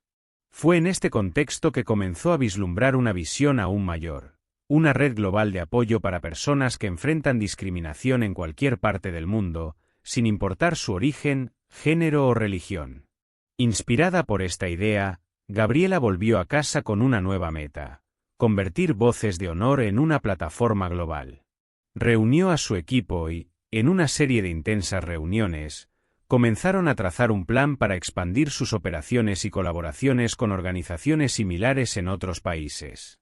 Fue en este contexto que comenzó a vislumbrar una visión aún mayor, una red global de apoyo para personas que enfrentan discriminación en cualquier parte del mundo, sin importar su origen, género o religión. Inspirada por esta idea, Gabriela volvió a casa con una nueva meta: convertir Voces de Honor en una plataforma global. Reunió a su equipo y, en una serie de intensas reuniones, comenzaron a trazar un plan para expandir sus operaciones y colaboraciones con organizaciones similares en otros países.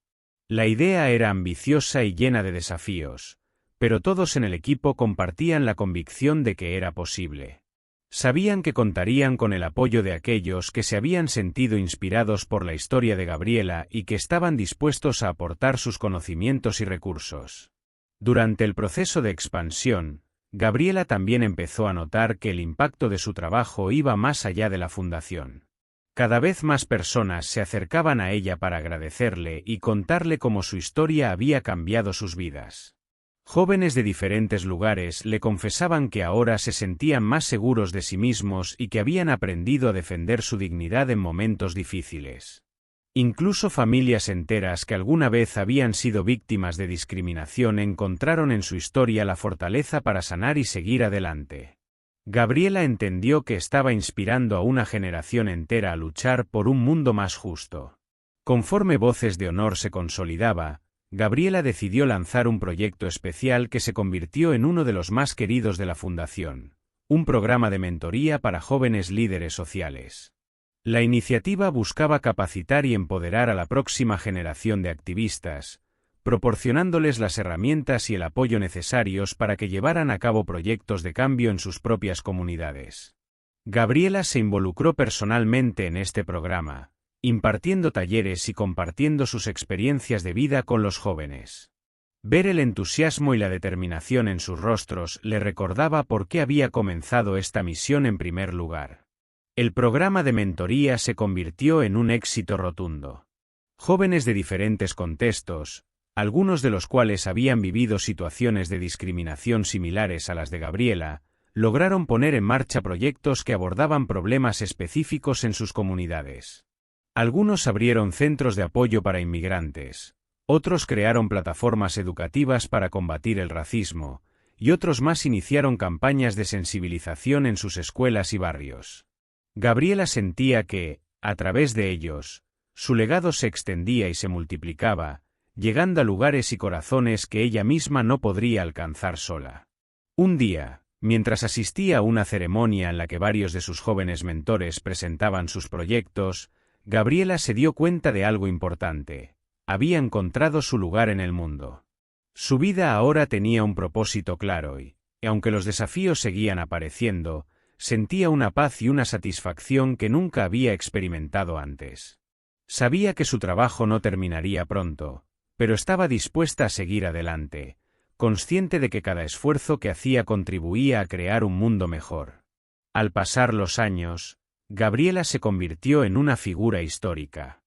La idea era ambiciosa y llena de desafíos, pero todos en el equipo compartían la convicción de que era posible. Sabían que contarían con el apoyo de aquellos que se habían sentido inspirados por la historia de Gabriela y que estaban dispuestos a aportar sus conocimientos y recursos. Durante el proceso de expansión, Gabriela también empezó a notar que el impacto de su trabajo iba más allá de la fundación. Cada vez más personas se acercaban a ella para agradecerle y contarle cómo su historia había cambiado sus vidas. Jóvenes de diferentes lugares le confesaban que ahora se sentían más seguros de sí mismos y que habían aprendido a defender su dignidad en momentos difíciles. Incluso familias enteras que alguna vez habían sido víctimas de discriminación encontraron en su historia la fortaleza para sanar y seguir adelante. Gabriela entendió que estaba inspirando a una generación entera a luchar por un mundo más justo. Conforme Voces de Honor se consolidaba, Gabriela decidió lanzar un proyecto especial que se convirtió en uno de los más queridos de la Fundación, un programa de mentoría para jóvenes líderes sociales. La iniciativa buscaba capacitar y empoderar a la próxima generación de activistas, proporcionándoles las herramientas y el apoyo necesarios para que llevaran a cabo proyectos de cambio en sus propias comunidades. Gabriela se involucró personalmente en este programa, impartiendo talleres y compartiendo sus experiencias de vida con los jóvenes. Ver el entusiasmo y la determinación en sus rostros le recordaba por qué había comenzado esta misión en primer lugar. El programa de mentoría se convirtió en un éxito rotundo. Jóvenes de diferentes contextos, algunos de los cuales habían vivido situaciones de discriminación similares a las de Gabriela, lograron poner en marcha proyectos que abordaban problemas específicos en sus comunidades. Algunos abrieron centros de apoyo para inmigrantes, otros crearon plataformas educativas para combatir el racismo, y otros más iniciaron campañas de sensibilización en sus escuelas y barrios. Gabriela sentía que, a través de ellos, su legado se extendía y se multiplicaba, llegando a lugares y corazones que ella misma no podría alcanzar sola. Un día, mientras asistía a una ceremonia en la que varios de sus jóvenes mentores presentaban sus proyectos, Gabriela se dio cuenta de algo importante. Había encontrado su lugar en el mundo. Su vida ahora tenía un propósito claro y, aunque los desafíos seguían apareciendo, sentía una paz y una satisfacción que nunca había experimentado antes. Sabía que su trabajo no terminaría pronto, pero estaba dispuesta a seguir adelante, consciente de que cada esfuerzo que hacía contribuía a crear un mundo mejor. Al pasar los años, Gabriela se convirtió en una figura histórica.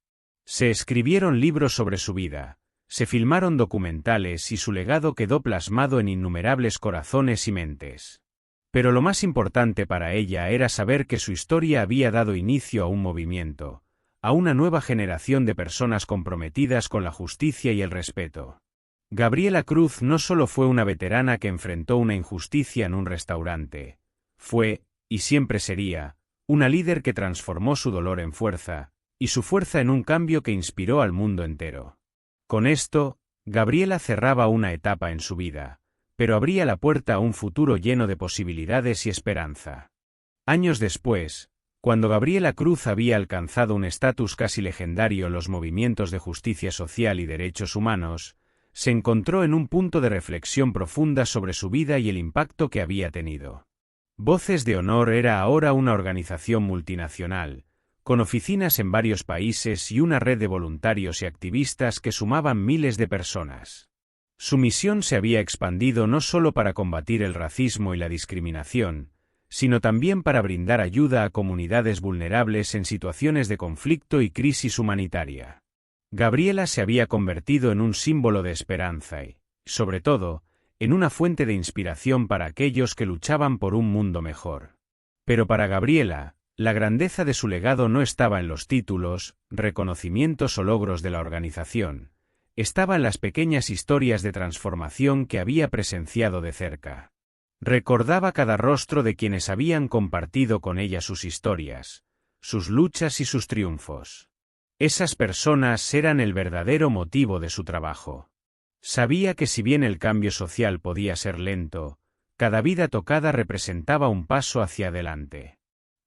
Se escribieron libros sobre su vida, se filmaron documentales y su legado quedó plasmado en innumerables corazones y mentes. Pero lo más importante para ella era saber que su historia había dado inicio a un movimiento, a una nueva generación de personas comprometidas con la justicia y el respeto. Gabriela Cruz no solo fue una veterana que enfrentó una injusticia en un restaurante, fue, y siempre sería, una líder que transformó su dolor en fuerza, y su fuerza en un cambio que inspiró al mundo entero. Con esto, Gabriela cerraba una etapa en su vida, pero abría la puerta a un futuro lleno de posibilidades y esperanza. Años después, cuando Gabriela Cruz había alcanzado un estatus casi legendario en los movimientos de justicia social y derechos humanos, se encontró en un punto de reflexión profunda sobre su vida y el impacto que había tenido. Voces de Honor era ahora una organización multinacional, con oficinas en varios países y una red de voluntarios y activistas que sumaban miles de personas. Su misión se había expandido no solo para combatir el racismo y la discriminación, sino también para brindar ayuda a comunidades vulnerables en situaciones de conflicto y crisis humanitaria. Gabriela se había convertido en un símbolo de esperanza y, sobre todo, en una fuente de inspiración para aquellos que luchaban por un mundo mejor. Pero para Gabriela, la grandeza de su legado no estaba en los títulos, reconocimientos o logros de la organización, estaba en las pequeñas historias de transformación que había presenciado de cerca. Recordaba cada rostro de quienes habían compartido con ella sus historias, sus luchas y sus triunfos. Esas personas eran el verdadero motivo de su trabajo. Sabía que si bien el cambio social podía ser lento, cada vida tocada representaba un paso hacia adelante.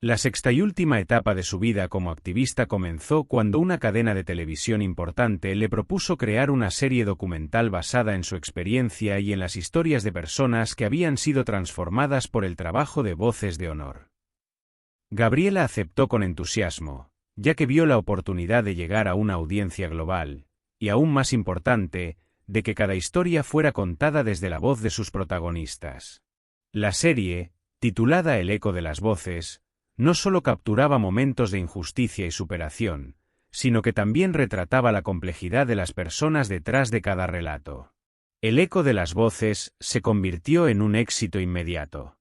La sexta y última etapa de su vida como activista comenzó cuando una cadena de televisión importante le propuso crear una serie documental basada en su experiencia y en las historias de personas que habían sido transformadas por el trabajo de Voces de Honor. Gabriela aceptó con entusiasmo, ya que vio la oportunidad de llegar a una audiencia global, y aún más importante, de que cada historia fuera contada desde la voz de sus protagonistas. La serie, titulada El eco de las voces, no solo capturaba momentos de injusticia y superación, sino que también retrataba la complejidad de las personas detrás de cada relato. El eco de las voces se convirtió en un éxito inmediato.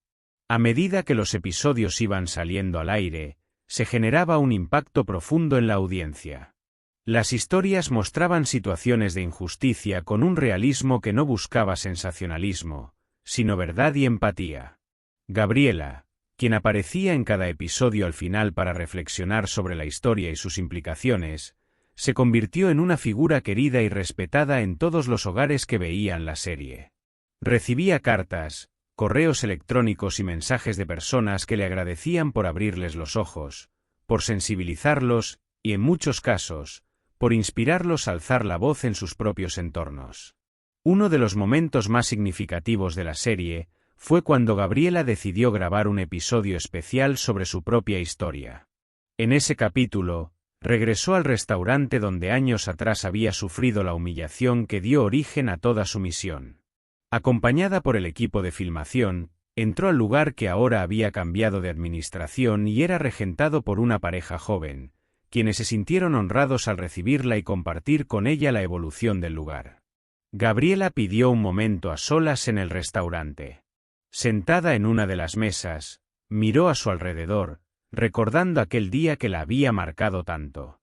A medida que los episodios iban saliendo al aire, se generaba un impacto profundo en la audiencia. Las historias mostraban situaciones de injusticia con un realismo que no buscaba sensacionalismo, sino verdad y empatía. Gabriela, quien aparecía en cada episodio al final para reflexionar sobre la historia y sus implicaciones, se convirtió en una figura querida y respetada en todos los hogares que veían la serie. Recibía cartas, correos electrónicos y mensajes de personas que le agradecían por abrirles los ojos, por sensibilizarlos y, en muchos casos, por inspirarlos a alzar la voz en sus propios entornos. Uno de los momentos más significativos de la serie fue cuando Gabriela decidió grabar un episodio especial sobre su propia historia. En ese capítulo, regresó al restaurante donde años atrás había sufrido la humillación que dio origen a toda su misión. Acompañada por el equipo de filmación, entró al lugar que ahora había cambiado de administración y era regentado por una pareja joven, quienes se sintieron honrados al recibirla y compartir con ella la evolución del lugar. Gabriela pidió un momento a solas en el restaurante. Sentada en una de las mesas, miró a su alrededor, recordando aquel día que la había marcado tanto.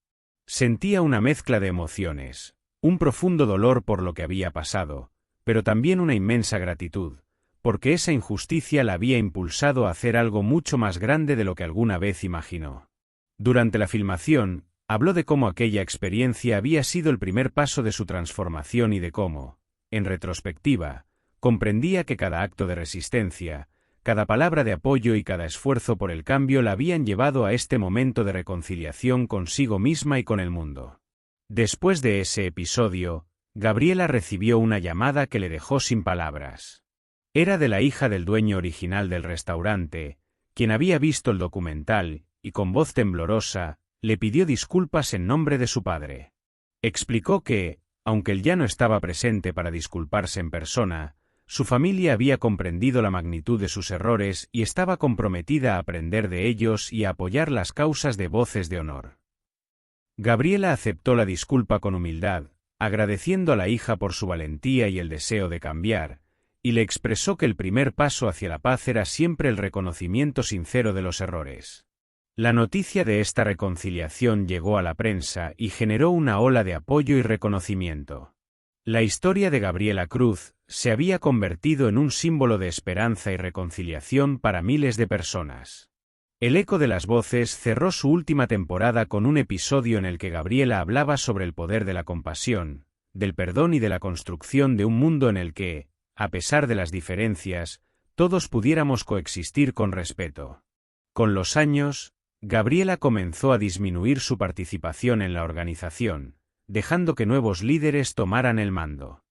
Sentía una mezcla de emociones, un profundo dolor por lo que había pasado, pero también una inmensa gratitud, porque esa injusticia la había impulsado a hacer algo mucho más grande de lo que alguna vez imaginó. Durante la filmación, habló de cómo aquella experiencia había sido el primer paso de su transformación y de cómo, en retrospectiva, comprendía que cada acto de resistencia, cada palabra de apoyo y cada esfuerzo por el cambio la habían llevado a este momento de reconciliación consigo misma y con el mundo. Después de ese episodio, Gabriela recibió una llamada que le dejó sin palabras. Era de la hija del dueño original del restaurante, quien había visto el documental, y con voz temblorosa, le pidió disculpas en nombre de su padre. Explicó que, aunque él ya no estaba presente para disculparse en persona, su familia había comprendido la magnitud de sus errores y estaba comprometida a aprender de ellos y a apoyar las causas de Voces de Honor. Gabriela aceptó la disculpa con humildad, agradeciendo a la hija por su valentía y el deseo de cambiar, y le expresó que el primer paso hacia la paz era siempre el reconocimiento sincero de los errores. La noticia de esta reconciliación llegó a la prensa y generó una ola de apoyo y reconocimiento. La historia de Gabriela Cruz se había convertido en un símbolo de esperanza y reconciliación para miles de personas. El Eco de las Voces cerró su última temporada con un episodio en el que Gabriela hablaba sobre el poder de la compasión, del perdón y de la construcción de un mundo en el que, a pesar de las diferencias, todos pudiéramos coexistir con respeto. Con los años, Gabriela comenzó a disminuir su participación en la organización, dejando que nuevos líderes tomaran el mando.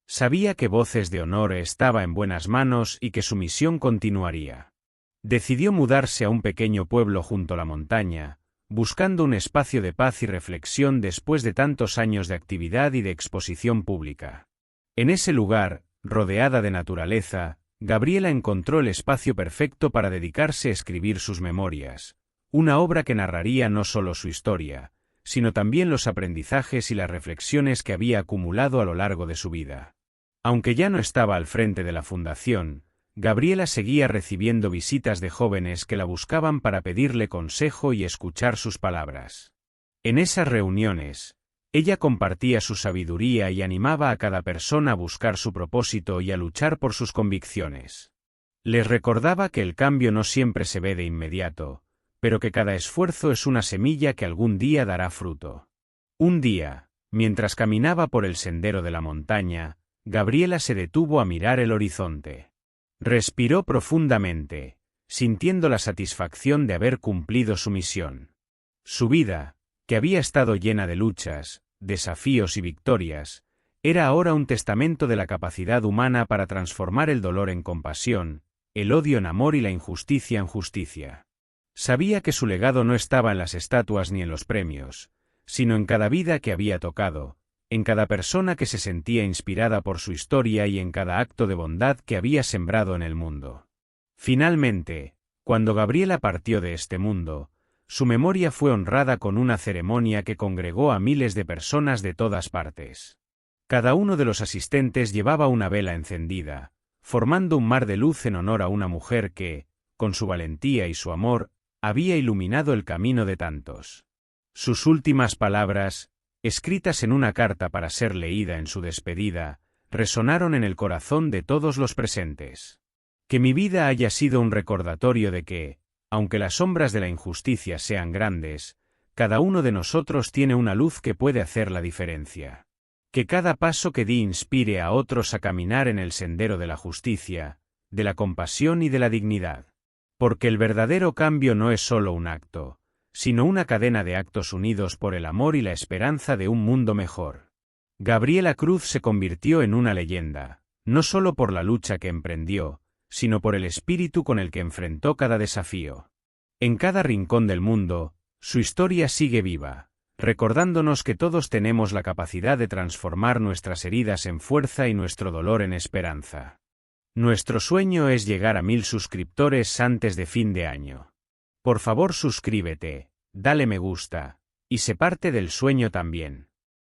Sabía que Voces de Honor estaba en buenas manos y que su misión continuaría. Decidió mudarse a un pequeño pueblo junto a la montaña, buscando un espacio de paz y reflexión después de tantos años de actividad y de exposición pública. En ese lugar, rodeada de naturaleza, Gabriela encontró el espacio perfecto para dedicarse a escribir sus memorias, una obra que narraría no solo su historia, sino también los aprendizajes y las reflexiones que había acumulado a lo largo de su vida. Aunque ya no estaba al frente de la fundación, Gabriela seguía recibiendo visitas de jóvenes que la buscaban para pedirle consejo y escuchar sus palabras. En esas reuniones, ella compartía su sabiduría y animaba a cada persona a buscar su propósito y a luchar por sus convicciones. Les recordaba que el cambio no siempre se ve de inmediato, pero que cada esfuerzo es una semilla que algún día dará fruto. Un día, mientras caminaba por el sendero de la montaña, Gabriela se detuvo a mirar el horizonte. Respiró profundamente, sintiendo la satisfacción de haber cumplido su misión. Su vida, que había estado llena de luchas, desafíos y victorias, era ahora un testamento de la capacidad humana para transformar el dolor en compasión, el odio en amor y la injusticia en justicia. Sabía que su legado no estaba en las estatuas ni en los premios, sino en cada vida que había tocado, en cada persona que se sentía inspirada por su historia y en cada acto de bondad que había sembrado en el mundo. Finalmente, cuando Gabriela partió de este mundo, su memoria fue honrada con una ceremonia que congregó a miles de personas de todas partes. Cada uno de los asistentes llevaba una vela encendida, formando un mar de luz en honor a una mujer que, con su valentía y su amor, había iluminado el camino de tantos. Sus últimas palabras, escritas en una carta para ser leída en su despedida, resonaron en el corazón de todos los presentes. Que mi vida haya sido un recordatorio de que, aunque las sombras de la injusticia sean grandes, cada uno de nosotros tiene una luz que puede hacer la diferencia. Que cada paso que di inspire a otros a caminar en el sendero de la justicia, de la compasión y de la dignidad. Porque el verdadero cambio no es solo un acto, sino una cadena de actos unidos por el amor y la esperanza de un mundo mejor. Gabriela Cruz se convirtió en una leyenda, no solo por la lucha que emprendió, sino por el espíritu con el que enfrentó cada desafío. En cada rincón del mundo, su historia sigue viva, recordándonos que todos tenemos la capacidad de transformar nuestras heridas en fuerza y nuestro dolor en esperanza. Nuestro sueño es llegar a 1000 suscriptores antes de fin de año. Por favor, suscríbete, dale me gusta, y sé parte del sueño también.